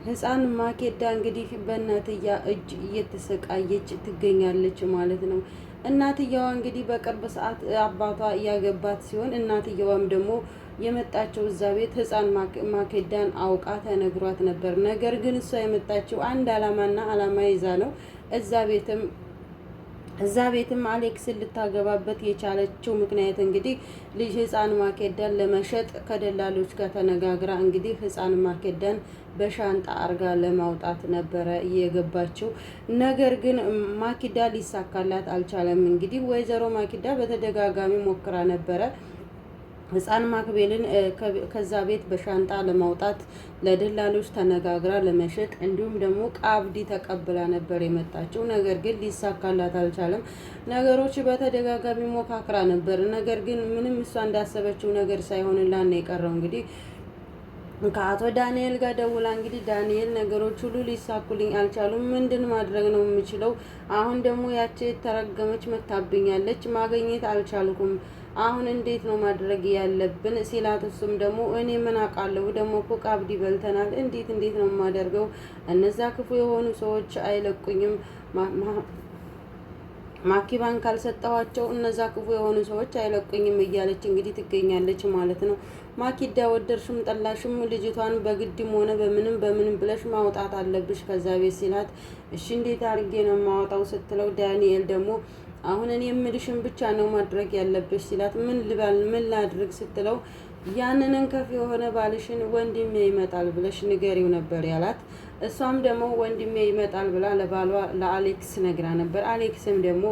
ህፃን ማኬዳ እንግዲህ በእናትያ እጅ እየተሰቃየች ትገኛለች ማለት ነው። እናትየዋ እንግዲህ በቅርብ ሰዓት አባቷ እያገባት ሲሆን እናትየዋም ደግሞ የመጣቸው እዛ ቤት ህፃን ማኬዳን አውቃ ተነግሯት ነበር። ነገር ግን እሷ የመጣችው አንድ አላማና አላማ ይዛ ነው። እዛ ቤትም አሌክስን ልታገባበት የቻለችው ምክንያት እንግዲህ ልጅ ህፃን ማኬዳን ለመሸጥ ከደላሎች ጋር ተነጋግራ እንግዲህ ህፃን ማኬዳን በሻንጣ አርጋ ለማውጣት ነበረ እየገባችው። ነገር ግን ማኪዳ ሊሳካላት አልቻለም። እንግዲህ ወይዘሮ ማኪዳ በተደጋጋሚ ሞክራ ነበረ ህፃን ማክቤልን ከዛ ቤት በሻንጣ ለማውጣት ለደላሎች ተነጋግራ ለመሸጥ እንዲሁም ደግሞ ቃብዲ ተቀብላ ነበር የመጣችው። ነገር ግን ሊሳካላት አልቻለም። ነገሮች በተደጋጋሚ ሞካክራ ነበር። ነገር ግን ምንም እሷ እንዳሰበችው ነገር ሳይሆንላት ነው የቀረው። እንግዲህ ከአቶ ዳንኤል ጋር ደውላ እንግዲህ ዳንኤል ነገሮች ሁሉ ሊሳኩልኝ አልቻሉም፣ ምንድን ማድረግ ነው የምችለው? አሁን ደግሞ ያቺ የተረገመች መታብኛለች፣ ማግኘት አልቻልኩም። አሁን እንዴት ነው ማድረግ ያለብን ሲላት፣ እሱም ደግሞ እኔ ምን አውቃለሁ፣ ደግሞ እኮ ቃብዲ በልተናል። እንዴት ነው የማደርገው? እነዛ ክፉ የሆኑ ሰዎች አይለቁኝም። ማኪባን ካልሰጠኋቸው እነዛ ክፉ የሆኑ ሰዎች አይለቁኝም እያለች እንግዲህ ትገኛለች ማለት ነው። ማኪዳ ወደድሽም ጠላሽም ልጅቷን በግድም ሆነ በምንም ብለሽ ማውጣት አለብሽ ከዛ ቤት ሲላት፣ እሺ እንዴት አድርጌ ነው ማውጣው ስትለው፣ ዳንኤል ደግሞ አሁን እኔ የምልሽን ብቻ ነው ማድረግ ያለብሽ ሲላት፣ ምን ላድርግ ስትለው፣ ያንንን ከፍ የሆነ ባልሽን ወንድሜ ይመጣል ብለሽ ንገሪው ነበር ያላት። እሷም ደግሞ ወንድሜ ይመጣል ብላ ለባሏ ለአሌክስ ነግራ ነበር። አሌክስም ደግሞ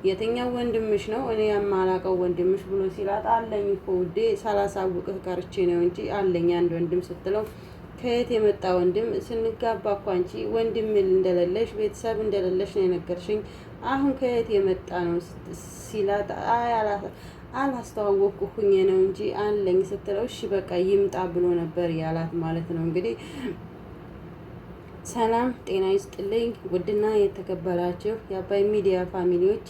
የትኛው ወንድምሽ ነው እኔ የማላቀው ወንድምሽ ብሎ ሲላት፣ አለኝ እኮ ውዴ ሳላሳውቅህ ቀርቼ ነው እንጂ አለኝ አንድ ወንድም ስትለው፣ ከየት የመጣ ወንድም? ስንጋባ እኮ አንቺ ወንድም እንደሌለሽ ቤተሰብ እንደሌለሽ ነው የነገርሽኝ። አሁን ከየት የመጣ ነው ሲላት፣ አላስተዋወቅኩኝ ነው እንጂ አለኝ ስትለው፣ እሺ በቃ ይምጣ ብሎ ነበር ያላት ማለት ነው። እንግዲህ ሰላም ጤና ይስጥልኝ ውድና የተከበራችሁ የአባይ ሚዲያ ፋሚሊዎች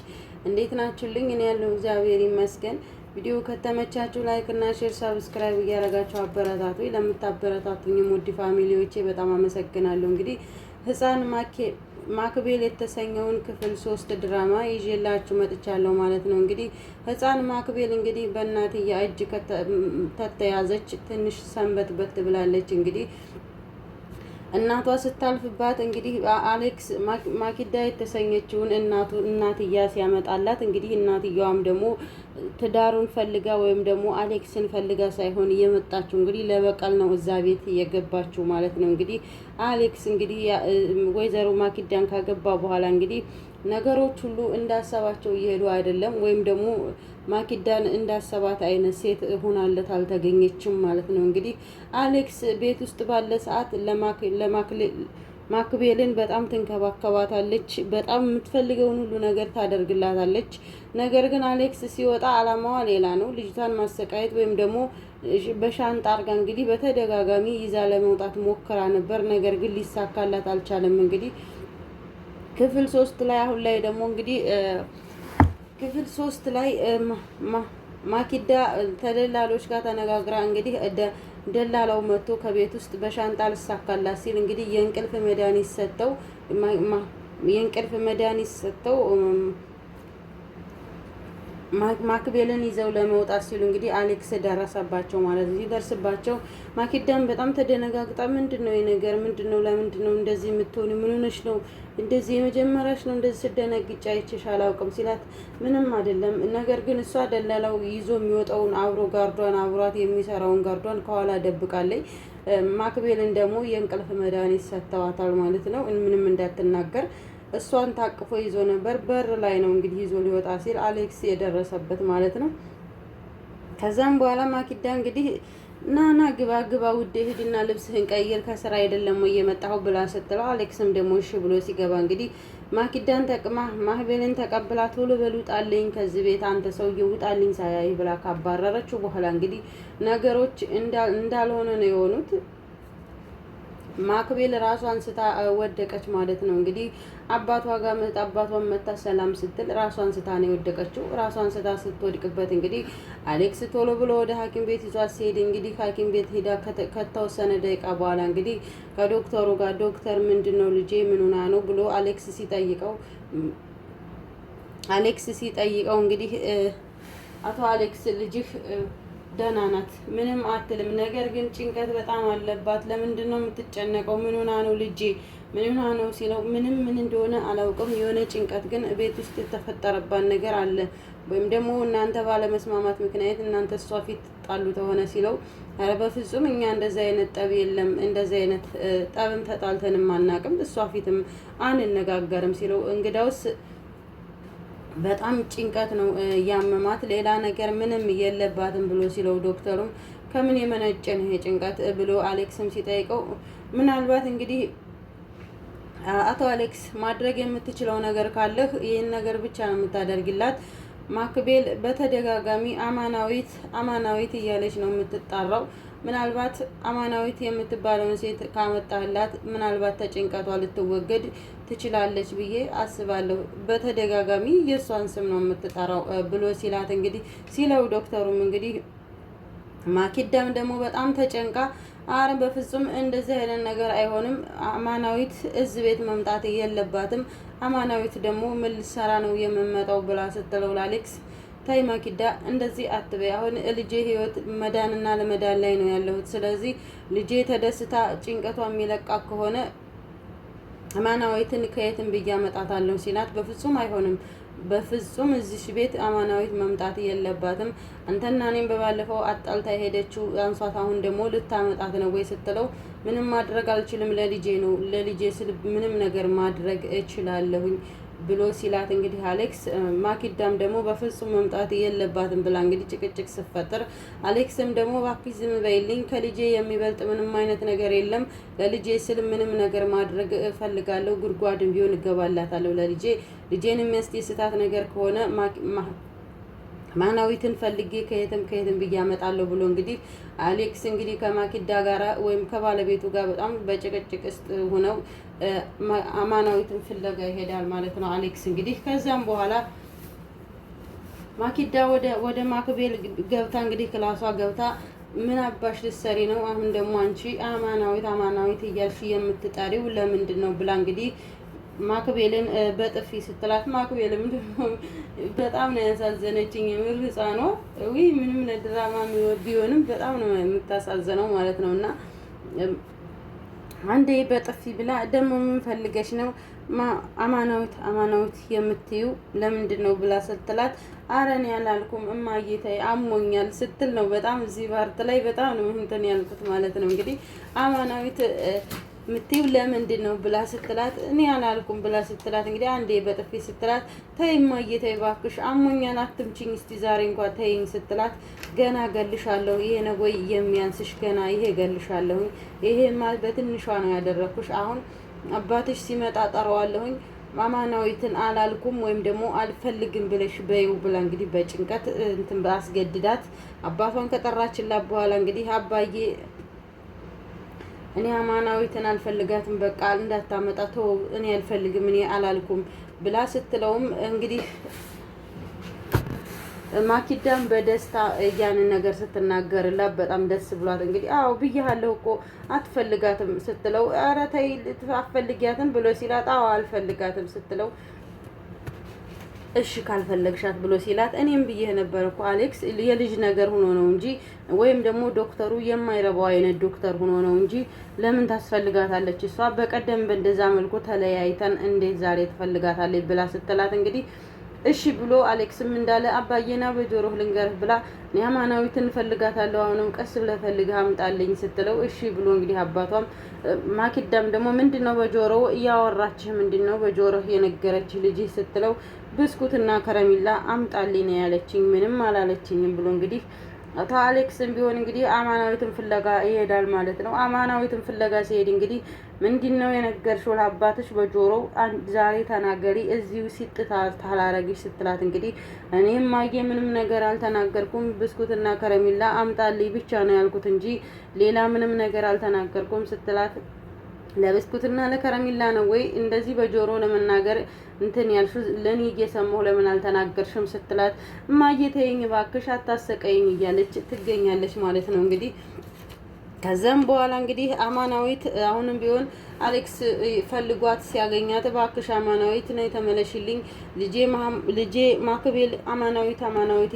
እንዴት ናችሁልኝ? እኔ ያለው እግዚአብሔር ይመስገን። ቪዲዮ ከተመቻችሁ ላይክ እና ሼር ሰብስክራይብ እያደረጋችሁ አበረታቱ። ለምታበረታቱኝም ውድ ፋሚሊዎቼ በጣም አመሰግናለሁ። እንግዲህ ህፃን ማክቤል የተሰኘውን ክፍል 3 ድራማ ይዤላችሁ መጥቻለሁ ማለት ነው። እንግዲህ ህፃን ማክቤል እንግዲህ በእናትያ እጅ ከተያዘች ትንሽ ሰንበት ብላለች። እንግዲህ እናቷ ስታልፍባት እንግዲህ አሌክስ ማኪዳ የተሰኘችውን እናትያ ሲያመጣላት እንግዲህ እናትያዋም ደግሞ ትዳሩን ፈልጋ ወይም ደግሞ አሌክስን ፈልጋ ሳይሆን እየመጣችው እንግዲህ ለበቀል ነው እዛ ቤት የገባችው ማለት ነው። እንግዲህ አሌክስ እንግዲህ ወይዘሮ ማኪዳን ካገባ በኋላ እንግዲህ ነገሮች ሁሉ እንዳሰባቸው እየሄዱ አይደለም፣ ወይም ደግሞ ማኪዳን እንዳሰባት አይነት ሴት ሆናለት አልተገኘችም ማለት ነው። እንግዲህ አሌክስ ቤት ውስጥ ባለ ሰዓት ማክቤልን በጣም ትንከባከባታለች፣ በጣም የምትፈልገውን ሁሉ ነገር ታደርግላታለች። ነገር ግን አሌክስ ሲወጣ አላማዋ ሌላ ነው፣ ልጅቷን ማሰቃየት ወይም ደግሞ በሻንጣ አርጋ እንግዲህ በተደጋጋሚ ይዛ ለመውጣት ሞክራ ነበር። ነገር ግን ሊሳካላት አልቻለም። እንግዲህ ክፍል 3 ላይ አሁን ላይ ደግሞ እንግዲህ ክፍል 3 ላይ ማኪዳ ተደላሎች ጋር ተነጋግራ እንግዲህ ደላላው መጥቶ ከቤት ውስጥ በሻንጣ ልሳካላት ሲል እንግዲህ የእንቅልፍ መድኃኒት ሰጥተው ማክቤልን ይዘው ለመውጣት ሲሉ እንግዲህ አሌክስ ደረሰባቸው ማለት ነው። ሲደርስባቸው ማኪዳን በጣም ተደነጋግጣ ምንድነው የነገር ምንድነው? ለምንድነው እንደዚህ የምትሆኑ? ምን ሆነሽ ነው? እንደዚህ የመጀመሪያሽ ነው እንደዚህ ስደነግጫ አይቼሽ አላውቅም ሲላት፣ ምንም አይደለም። ነገር ግን እሷ ደላላው ይዞ የሚወጣውን አብሯት የሚሰራውን ጋርዷን ከኋላ ደብቃለች። ማክቤልን ደግሞ የእንቅልፍ መድኃኒት ሰጥተዋታል ማለት ነው፣ ምንም እንዳትናገር። እሷን ታቅፎ ይዞ ነበር። በር ላይ ነው እንግዲህ ይዞ ሊወጣ ሲል አሌክስ የደረሰበት ማለት ነው። ከዛም በኋላ ማኪዳ እንግዲህ ናና ግባ ውዴ ሂድና ልብስህን ቀይር ከስራ አይደለም ወይ የመጣኸው ብላ ስትለው፣ አሌክስም ደግሞ እሺ ብሎ ሲገባ እንግዲህ ማኪዳን ማህቤልን ተቀብላ ቶሎ በል ውጣልኝ ከዚህ ቤት አንተ ሰውዬ ውጣልኝ ሳያይ ብላ ካባረረችው በኋላ እንግዲህ ነገሮች እንዳልሆነ ነው የሆኑት። ማክቤል ራሷን ስታ ወደቀች ማለት ነው። እንግዲህ አባቷ ጋር አባቷን መታ ሰላም ስትል ራሷን ስታ ነው የወደቀችው። ራሷን ስታ ስትወድቅበት እንግዲህ አሌክስ ቶሎ ብሎ ወደ ሐኪም ቤት ይዟት ሲሄድ እንግዲህ ሐኪም ቤት ሄዳ ከተወሰነ ደቂቃ በኋላ እንግዲህ ከዶክተሩ ጋር ዶክተር ምንድን ነው ልጄ ምን ሆና ነው ብሎ አሌክስ ሲጠይቀው እንግዲህ አቶ አሌክስ ልጅህ ደህና ናት፣ ምንም አትልም። ነገር ግን ጭንቀት በጣም አለባት። ለምንድን ነው የምትጨነቀው? ምን ሆና ነው ልጄ ምን ሆና ነው ሲለው ምንም ምን እንደሆነ አላውቅም፣ የሆነ ጭንቀት ግን ቤት ውስጥ የተፈጠረባት ነገር አለ፣ ወይም ደግሞ እናንተ ባለመስማማት ምክንያት እናንተ እሷ ፊት ጣሉ ተሆነ ሲለው ኧረ በፍጹም እኛ እንደዚህ አይነት ጠብ የለም፣ እንደዚህ አይነት ጠብም ተጣልተንም አናውቅም፣ እሷ ፊትም አንነጋገርም ሲለው እንግዳውስ በጣም ጭንቀት ነው ያመማት፣ ሌላ ነገር ምንም የለባትም ብሎ ሲለው ዶክተሩም ከምን የመነጨ ነው ይሄ ጭንቀት ብሎ አሌክስም ሲጠይቀው ምናልባት እንግዲህ አቶ አሌክስ ማድረግ የምትችለው ነገር ካለህ ይህን ነገር ብቻ ነው የምታደርግላት። ማክቤል በተደጋጋሚ አማናዊት እያለች ነው የምትጣራው። ምናልባት አማናዊት የምትባለውን ሴት ካመጣላት ምናልባት ተጭንቀቷ ልትወገድ ትችላለች ብዬ አስባለሁ። በተደጋጋሚ የእሷን ስም ነው የምትጠራው ብሎ ሲላት እንግዲህ ሲለው ዶክተሩም እንግዲህ ማኪዳም ደግሞ በጣም ተጨንቃ አረ በፍጹም እንደዚህ አይነት ነገር አይሆንም፣ አማናዊት እዚህ ቤት መምጣት የለባትም፣ አማናዊት ደግሞ ምን ልትሰራ ነው የምመጣው ብላ ስትለው ለአሌክስ ታይ ማኪዳ እንደዚህ አትበይ፣ አሁን ልጄ ህይወት መዳንና ለመዳን ላይ ነው ያለሁት። ስለዚህ ልጄ ተደስታ ጭንቀቷ የሚለቃ ከሆነ አማናዊትን ከየትም ብዬ አመጣታለሁ ሲላት በፍጹም አይሆንም፣ በፍጹም እዚህ ቤት አማናዊት መምጣት የለባትም። አንተና እኔም በባለፈው አጣልታ ሄደችው አንሷት፣ አሁን ደግሞ ልታመጣት ነው ወይ ስትለው ምንም ማድረግ አልችልም፣ ለልጄ ነው፣ ለልጄ ስል ምንም ነገር ማድረግ እችላለሁኝ ብሎ ሲላት እንግዲህ አሌክስ ማኪዳም ደግሞ በፍጹም መምጣት የለባትም ብላ እንግዲህ ጭቅጭቅ ስትፈጥር አሌክስም ደግሞ እባክሽ ዝም በይልኝ፣ ከልጄ የሚበልጥ ምንም አይነት ነገር የለም፣ ለልጄ ስል ምንም ነገር ማድረግ እፈልጋለሁ፣ ጉድጓድም ቢሆን እገባላታለሁ ለልጄ፣ ልጄን የሚያስደስታት ነገር ከሆነ ማናዊትን ፈልጌ ከየትም ብዬ አመጣለሁ ብሎ እንግዲህ አሌክስ እንግዲህ ከማኪዳ ጋራ ወይም ከባለቤቱ ጋር በጣም በጭቅጭቅ ውስጥ ሆነው አማናዊትን ፍለጋ ይሄዳል ማለት ነው አሌክስ። እንግዲህ ከዛም በኋላ ማኪዳ ወደ ማክቤል ገብታ እንግዲህ ክላሷ ገብታ ምን አባሽ ልትሰሪ ነው አሁን ደግሞ አንቺ አማናዊት እያልሽ የምትጠሪው ለምንድን ነው ብላ እንግዲህ ማክቤልን በጥፊ ስትላት ማክቤልም ደግሞ በጣም ነው ያሳዘነችኝ። የምር ህፃኗ ምንም ለድራማ ቢሆንም በጣም ነው የምታሳዝነው ማለት ነው። እና አንዴ በጥፊ ብላ ደግሞ ምን ፈልገሽ ነው አማናዊት የምትዩ ለምንድን ነው ብላ ስትላት አረን ያላልኩም እማዬ ተይ አሞኛል ስትል ነው። በጣም እዚህ ፓርት ላይ በጣም ነው እንትን ያልኩት ማለት ነው። እንግዲህ አማናዊት ምትይው ለምንድን ነው ብላ ስትላት እኔ አላልኩም ብላ ስትላት እንግዲህ አንዴ በጥፊ ስትላት ተይ እማዬ ተይ እባክሽ አሞኛል አትምችኝ እስቲ ዛሬ እንኳን ተይኝ ስትላት ገና ገልሻለሁ ይሄ ነው ወይ የሚያንስሽ ገና ይሄ ገልሻለሁኝ ይሄ ማለት በትንሿ ነው ያደረኩሽ አሁን አባትሽ ሲመጣ ጠራዋለሁኝ አማናዊትን አላልኩም ወይም ደግሞ አልፈልግም ብለሽ በይው ብላ እንግዲህ በጭንቀት እንትን ባስገድዳት አባቷን ከጠራችላት በኋላ እንግዲህ አባዬ እኔ አማናዊትን አልፈልጋትም በቃ እንዳታመጣ ተው እኔ አልፈልግም እኔ አላልኩም ብላ ስትለውም እንግዲህ ማኪዳም በደስታ ያንን ነገር ስትናገርላት በጣም ደስ ብሏት እንግዲህ አዎ ብያለሁ እኮ አትፈልጋትም ስትለው ኧረ ተይ አትፈልጊያትም ብሎ ሲላት አዎ አልፈልጋትም ስትለው እሺ ካልፈለግሻት ብሎ ሲላት እኔም ብዬ ነበር እኮ አሌክስ የልጅ ነገር ሆኖ ነው እንጂ ወይም ደግሞ ዶክተሩ የማይረባው አይነት ዶክተር ሆኖ ነው እንጂ ለምን ታስፈልጋታለች እሷ በቀደም በእንደዛ መልኩ ተለያይተን እንዴት ዛሬ ትፈልጋታለች ብላ ስትላት እንግዲህ እሺ ብሎ አሌክስም እንዳለ አባዬና በጆሮህ ልንገርህ ብላ እኔ አማናዊትን እፈልጋታለሁ አሁንም ቀስ ብለህ ፈልገህ አምጣልኝ ስትለው እሺ ብሎ እንግዲህ አባቷም ማኪዳም ደግሞ ምንድነው በጆሮው እያወራችህ ምንድነው በጆሮህ የነገረችህ ልጅ ስትለው ብስኩትና ከረሚላ አምጣልኝ ነው ያለችኝ ምንም አላለችኝም ብሎ እንግዲህ አቶ አሌክስም ቢሆን እንግዲህ አማናዊትን ፍለጋ ይሄዳል ማለት ነው። አማናዊትን ፍለጋ ሲሄድ እንግዲህ ምንድነው የነገርሽው ለአባትሽ በጆሮው ዛሬ ተናገሪ እዚሁ ሲጥታ ታላረግሽ ስትላት እንግዲህ እኔም ማየ ምንም ነገር አልተናገርኩም ብስኩትና ከረሚላ አምጣልኝ ብቻ ነው ያልኩት እንጂ ሌላ ምንም ነገር አልተናገርኩም ስትላት ለብስኩትና ለከረሚላ ነው ወይ እንደዚህ በጆሮ ለመናገር እንትን ያልሹ ለኔ እየሰማሁ ለምን አልተናገርሽም ስትላት እማዬ ተይኝ እባክሽ አታሰቀይኝ እያለች ትገኛለች ማለት ነው እንግዲህ። ከዛም በኋላ እንግዲህ አማናዊት አሁንም ቢሆን አሌክስ ፈልጓት ሲያገኛት እባክሽ አማናዊት ነይ ተመለሽልኝ፣ ልጄ ማክቤል አማናዊት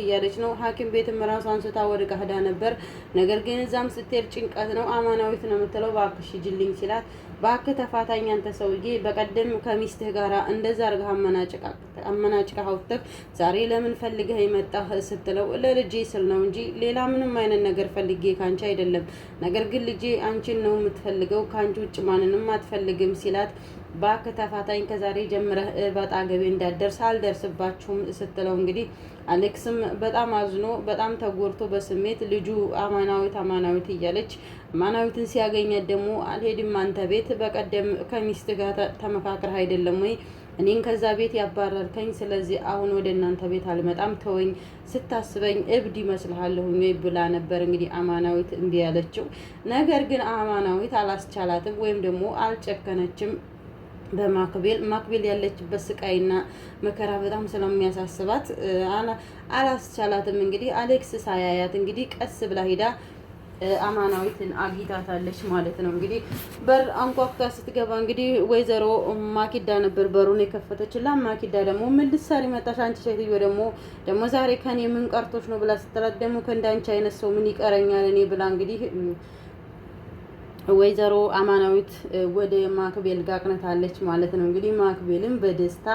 እያለች ነው። ሐኪም ቤትም ራሷን ስታ ወድቃ ሄዳ ነበር። ነገር ግን እዛም ስትሄድ ጭንቀት ነው አማናዊት ነው የምትለው። እባክሽ ሂጂልኝ ሲላት እባክህ ተፋታኝ አንተ ሰውዬ፣ በቀደም ከሚስትህ ጋራ እንደዛ አርገህ አመናጭቃ አውጥተህ ዛሬ ለምን ፈልገህ የመጣህ ስትለው ለልጄ ስል ነው እንጂ ሌላ ምንም አይነት ነገር ፈልጌ ካንቺ አይደለም። ነገር ግን ልጄ አንቺን ነው የምትፈልገው፣ ካንቺ ውጭ ማንንም አትፈልግም ሲላት እባክህ ተፋታኝ፣ ከዛሬ ጀምረህ በአጠገቤ እንዳትደርስ አልደርስባችሁም ስትለው እንግዲህ አሌክስም በጣም አዝኖ በጣም ተጎድቶ በስሜት ልጁ አማናዊት እያለች አማናዊትን ሲያገኛት ደግሞ አልሄድም አንተ ቤት፣ በቀደም ከሚስት ጋር ተመካክረህ አይደለም ወይ እኔን ከዛ ቤት ያባረርከኝ? ስለዚህ አሁን ወደ እናንተ ቤት አልመጣም፣ ተወኝ፣ ስታስበኝ እብድ ይመስልሃለሁኝ ወይ ብላ ነበር እንግዲህ አማናዊት እምቢ ያለችው። ነገር ግን አማናዊት አላስቻላትም ወይም ደግሞ አልጨከነችም። በማክቤል ያለችበት ስቃይና መከራ በጣም ስለሚያሳስባት አላስቻላትም። እንግዲህ አሌክስ ሳያያት እንግዲህ ቀስ ብላ ሄዳ አማናዊትን አግኝታታለች ማለት ነው። እንግዲህ በር አንኳኩታ ስትገባ እንግዲህ ወይዘሮ ማኪዳ ነበር በሩን የከፈተችላት። ማኪዳ ደግሞ ምን ልትሰሪ መጣሽ አንቺ ሴትዮ ደግሞ ዛሬ ከኔ ምን ቀርቶች ነው ብላ ስትላት ደግሞ ከእንዳንቺ አይነት ሰው ምን ይቀረኛል እኔ ብላ እንግዲህ ወይዘሮ አማናዊት ወደ ማክቤል ጋር አቅንታለች ማለት ነው። እንግዲህ ማክቤልም በደስታ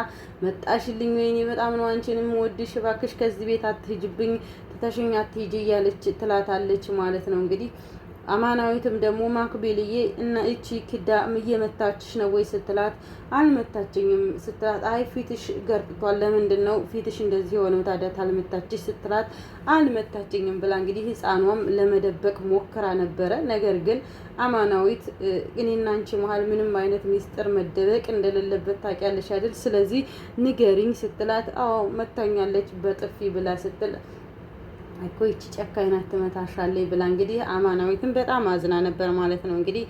መጣሽልኝ፣ ወይኔ በጣም ነው አንቺንም ወድሽ፣ እባክሽ ከዚህ ቤት አትሂጂብኝ፣ ትተሽኝ አትሂጂ እያለች ትላታለች ማለት ነው። እንግዲህ አማናዊትም ደግሞ ማክቤልዬ እና እቺ ኪዳ እየመታችሽ ነው ወይ ስትላት አልመታችኝም ስትላት አይ ፊትሽ ገርጥቷል፣ ለምንድን ነው ፊትሽ እንደዚህ የሆነው ታዲያ ታልመታችሽ ስትላት አልመታችኝም ብላ እንግዲህ ህፃኗም ለመደበቅ ሞክራ ነበረ። ነገር ግን አማናዊት እኔና አንቺ መሀል ምንም አይነት ሚስጥር መደበቅ እንደሌለበት ታውቂያለሽ አይደል? ስለዚህ ንገሪኝ ስትላት አዎ መታኛለች በጥፊ ብላ ስትል እኮ ይቺ ጨካኝ ናት ትመታሻለች ብላ እንግዲህ አማናዊትን በጣም አዝና ነበር ማለት ነው። እንግዲህ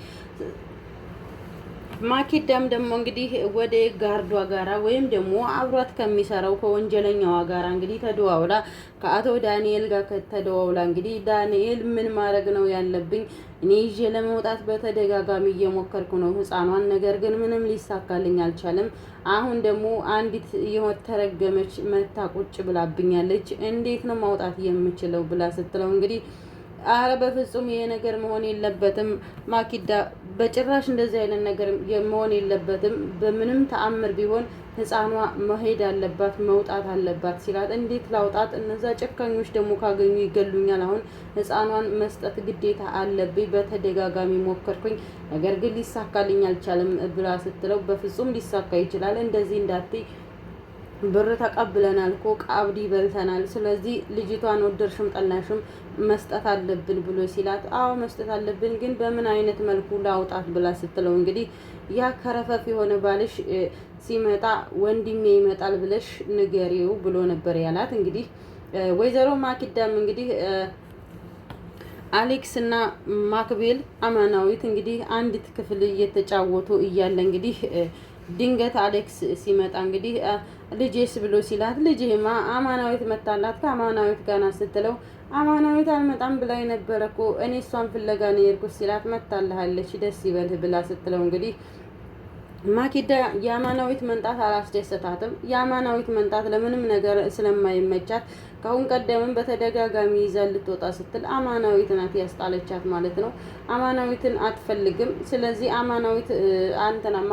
ማኪዳም ደግሞ እንግዲህ ወደ ጋርዷ ጋራ ወይም ደግሞ አብሯት ከሚሰራው ከወንጀለኛዋ ጋራ እንግዲህ ተደዋውላ ከአቶ ዳንኤል ጋር ከተደዋውላ እንግዲህ ዳንኤል ምን ማድረግ ነው ያለብኝ? እኔ ይዤ ለመውጣት በተደጋጋሚ እየሞከርኩ ነው ህፃኗን፣ ነገር ግን ምንም ሊሳካልኝ አልቻለም። አሁን ደግሞ አንዲት የተረገመች መታ ቁጭ ብላብኛለች፣ እንዴት ነው ማውጣት የምችለው ብላ ስትለው እንግዲህ አረ በፍጹም ይሄ ነገር መሆን የለበትም ማኪዳ፣ በጭራሽ እንደዚህ አይነት ነገር መሆን የለበትም። በምንም ተአምር ቢሆን ህፃኗ መሄድ አለባት መውጣት አለባት ሲላት እንዴት ላውጣት? እነዛ ጨካኞች ደግሞ ካገኙ ይገሉኛል። አሁን ህፃኗን መስጠት ግዴታ አለብኝ። በተደጋጋሚ ሞከርኩኝ፣ ነገር ግን ሊሳካልኝ አልቻለም ብላ ስትለው በፍጹም ሊሳካ ይችላል፣ እንደዚህ እንዳትይ፣ ብር ተቀብለናል እኮ ቀብድ ይበልተናል። ስለዚህ ልጅቷን ወደድሽም ጠላሽም መስጠት አለብን ብሎ ሲላት አዎ መስጠት አለብን፣ ግን በምን አይነት መልኩ ላውጣት ብላ ስትለው እንግዲህ ያ ከረፈፍ የሆነ ባልሽ ሲመጣ ወንድሜ ይመጣል ብለሽ ንገሪው ብሎ ነበር ያላት። እንግዲህ ወይዘሮ ማኪዳም እንግዲህ አሌክስ እና ማክቤል አማናዊት እንግዲህ አንዲት ክፍል እየተጫወቱ እያለ እንግዲህ ድንገት አሌክስ ሲመጣ እንግዲህ ልጄስ ብሎ ሲላት ልጄማ አማናዊት መታላት ከአማናዊት ጋር ስትለው አማናዊት አልመጣም ብላኝ ነበረ እኮ እኔ እሷን ፍለጋ ነው የሄድኩት ሲላት መታልሃለች ደስ ይበልህ ብላ ስትለው እንግዲህ ማኪዳ የአማናዊት መንጣት አላስደሰታትም። የአማናዊት መንጣት ለምንም ነገር ስለማይመቻት ከአሁን ቀደምም በተደጋጋሚ ይዛ ልትወጣ ስትል አማናዊት ናት ያስጣለቻት ማለት ነው። አማናዊትን አትፈልግም። ስለዚህ አማናዊት አንተናማ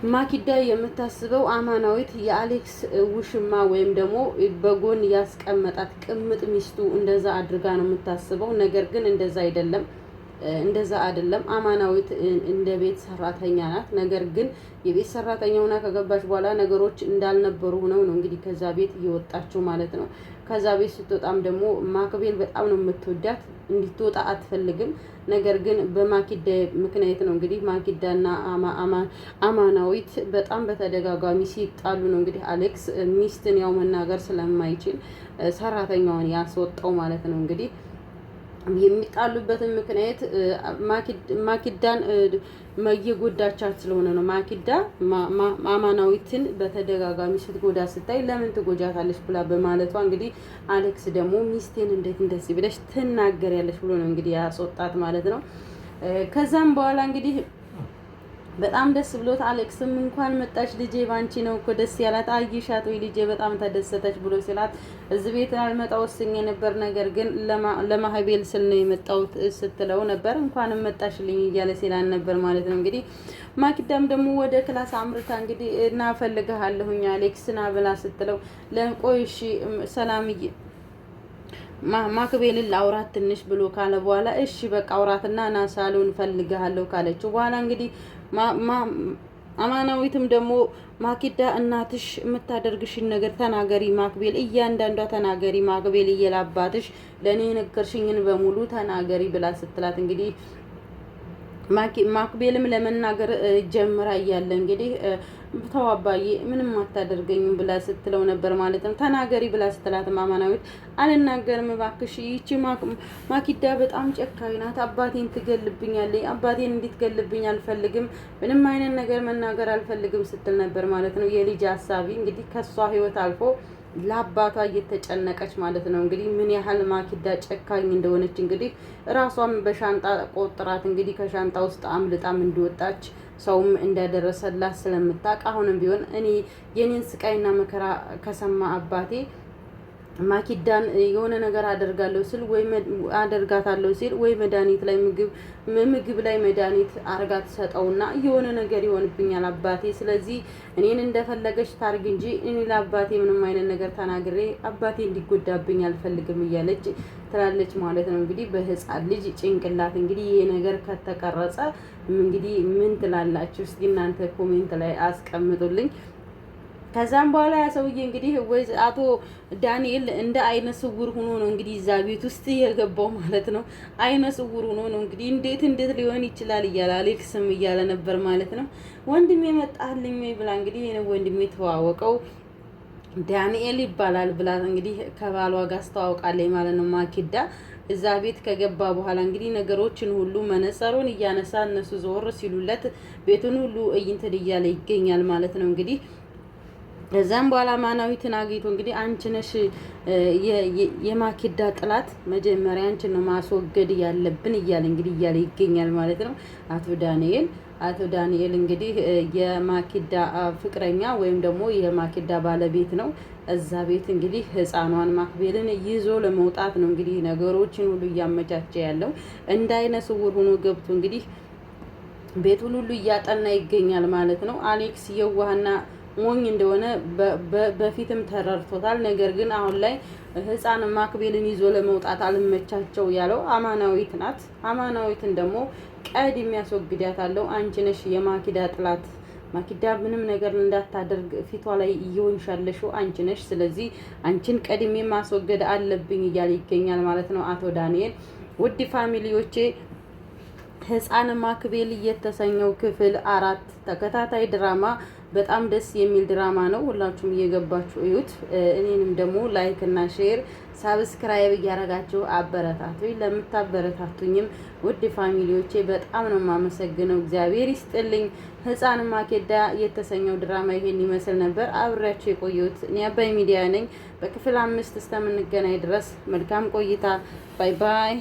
ማኪዳ የምታስበው አማናዊት የአሌክስ ውሽማ ወይም ደግሞ በጎን ያስቀመጣት ቅምጥ ሚስቱ እንደዛ አድርጋ ነው የምታስበው። ነገር ግን እንደዛ አይደለም። አማናዊት እንደ ቤት ሰራተኛ ናት። ነገር ግን የቤት ሰራተኛ ሆና ከገባች በኋላ ነገሮች እንዳልነበሩ ሆነው ነው እንግዲህ ከዛ ቤት እየወጣችው ማለት ነው። ከዛ ቤት ስትወጣም ደግሞ ማክቤል በጣም ነው የምትወዳት፣ እንድትወጣ አትፈልግም። ነገር ግን በማኪዳ ምክንያት ነው እንግዲህ ማኪዳና አማናዊት በጣም በተደጋጋሚ ሲጣሉ ነው እንግዲህ አሌክስ ሚስትን ያው መናገር ስለማይችል ሰራተኛዋን ያስወጣው ማለት ነው። እንግዲህ የሚጣሉበትን ምክንያት ማኪዳን እየጎዳቻት ስለሆነ ነው። ማኪዳ አማናዊትን በተደጋጋሚ ስትጎዳ ስታይ ለምን ትጎጃታለች ብላ በማለቷ እንግዲህ አሌክስ ደግሞ ሚስቴን እንዴት እንደዚህ ብለሽ ትናገሪያለሽ ብሎ ነው እንግዲህ ያስወጣት ማለት ነው። ከዛም በኋላ እንግዲህ በጣም ደስ ብሎት አሌክስም እንኳን መጣች ልጄ ባንቺ ነው እኮ ደስ ያላት አይሻት ወይ ልጄ በጣም ተደሰተች ብሎ ሲላት እዚህ ቤት አልመጣ ወስኜ ነበር፣ ነገር ግን ለማህቤል ስል ነው የመጣሁት ስትለው ነበር። እንኳንም መጣሽልኝ እያለ ሲላን ነበር ማለት ነው። እንግዲህ ማኪዳም ደግሞ ወደ ክላስ አምርታ እንግዲህ እናፈልግሃለሁኝ አሌክስ ና ብላ ስትለው ለቆይ እሺ ሰላምዬ ማክቤልን ላውራት ትንሽ ብሎ ካለ በኋላ እሺ በቃ አውራትና ና ሳሎን ፈልግሃለሁ ካለችው በኋላ እንግዲህ አማናዊትም ደግሞ ማኪዳ እናትሽ የምታደርግሽን ነገር ተናገሪ ማክቤል፣ እያንዳንዷ ተናገሪ ማክቤል እየላባትሽ ለእኔ ነገርሽኝን በሙሉ ተናገሪ ብላ ስትላት እንግዲህ ማክቤልም ለመናገር ጀምራ እያለ እንግዲህ ተዋባዬ ምንም አታደርገኝም ብላ ስትለው ነበር ማለት ነው። ተናገሪ ብላ ስትላት አማናዊት አልናገርም እባክሽ፣ ይቺ ማኪዳ በጣም ጨካኝ ናት፣ አባቴን ትገልብኛለች፣ አባቴን እንድትገልብኝ አልፈልግም፣ ምንም አይነት ነገር መናገር አልፈልግም ስትል ነበር ማለት ነው። የልጅ ሀሳቢ እንግዲህ ከሷ ህይወት አልፎ ለአባቷ እየተጨነቀች ማለት ነው። እንግዲህ ምን ያህል ማኪዳ ጨካኝ እንደሆነች እንግዲህ ራሷም በሻንጣ ቆጥራት እንግዲህ ከሻንጣ ውስጥ አምልጣም እንደወጣች ሰውም እንዳደረሰላት ስለምታውቅ አሁንም ቢሆን እኔ የኔን ስቃይና መከራ ከሰማ አባቴ ማኪዳን የሆነ ነገር አደርጋለሁ ሲል ወይ አደርጋታለሁ ሲል ወይ መድኃኒት ላይ ምግብ ላይ መድኃኒት አርጋ ትሰጠውና የሆነ ነገር ይሆንብኛል አባቴ፣ ስለዚህ እኔን እንደፈለገች ታርግ እንጂ እኔ ለአባቴ ምንም አይነት ነገር ተናግሬ አባቴ እንዲጎዳብኝ አልፈልግም እያለች ትላለች ማለት ነው። እንግዲህ በህፃን ልጅ ጭንቅላት እንግዲህ ይሄ ነገር ከተቀረጸ እንግዲህ ምን ትላላችሁ? እስኪ እናንተ ኮሜንት ላይ አስቀምጡልኝ። ከዛም በኋላ ያ ሰውዬ እንግዲህ አቶ ዳንኤል እንደ አይነ ስውር ሆኖ ነው እንግዲህ እዛ ቤት ውስጥ የገባው ማለት ነው። አይነ ስውር ሆኖ ነው እንግዲህ እንዴት ሊሆን ይችላል እያለ አሌክስም እያለ ነበር ማለት ነው። ወንድሜ መጣልኝ ብላ እንግዲህ ወንድሜ ተዋወቀው ዳንኤል ይባላል ብላ እንግዲህ ከባሏ ጋር አስተዋውቃለች ማለት ነው። ማኪዳ እዛ ቤት ከገባ በኋላ እንግዲህ ነገሮችን ሁሉ መነጸሩን እያነሳ እነሱ ዞር ሲሉለት ቤቱን ሁሉ እንትን እያለ ይገኛል ማለት ነው። እንግዲህ ከዛም በኋላ አማናዊትን አግኝቶ እንግዲህ አንቺ ነሽ የማኪዳ ጥላት፣ መጀመሪያ አንቺን ነው ማስወገድ ያለብን እያለ እንግዲህ እያለ ይገኛል ማለት ነው። አቶ ዳንኤል እንግዲህ የማኪዳ ፍቅረኛ ወይም ደግሞ የማኪዳ ባለቤት ነው። እዛ ቤት እንግዲህ ህፃኗን ማክቤልን ይዞ ለመውጣት ነው እንግዲህ ነገሮችን ሁሉ እያመቻቸ ያለው። እንደ አይነ ስውር ሆኖ ገብቶ እንግዲህ ቤቱን ሁሉ እያጠና ይገኛል ማለት ነው። አሌክስ የዋህና ሞኝ እንደሆነ በፊትም ተረድቶታል። ነገር ግን አሁን ላይ ህፃን ማክቤልን ይዞ ለመውጣት አልመቻቸው ያለው አማናዊት ናት። አማናዊትን ደግሞ ቀድሜ ያስወግዳታለሁ፣ አንቺ ነሽ የማኪዳ ጥላት፣ ማኪዳ ምንም ነገር እንዳታደርግ ፊቷ ላይ እየሆንሻለሽው አንቺ ነሽ፣ ስለዚህ አንቺን ቀድሜ ማስወገድ አለብኝ እያለ ይገኛል ማለት ነው አቶ ዳንኤል። ውድ ፋሚሊዎቼ ህፃን ማክቤል የተሰኘው ክፍል 4 ተከታታይ ድራማ በጣም ደስ የሚል ድራማ ነው። ሁላችሁም እየገባችሁ እዩት። እኔንም ደግሞ ላይክ እና ሼር ሳብስክራይብ እያረጋችሁ አበረታቱኝ። ለምታበረታቱኝም ውድ ፋሚሊዎቼ በጣም ነው የማመሰግነው። እግዚአብሔር ይስጥልኝ። ህፃን ማኪዳ የተሰኘው ድራማ ይሄን ይመስል ነበር። አብሬያችሁ የቆየሁት እኔ አባይ ሚዲያ ነኝ። በክፍል 5 እስከምንገናኝ ድረስ መልካም ቆይታ። ባይ ባይ።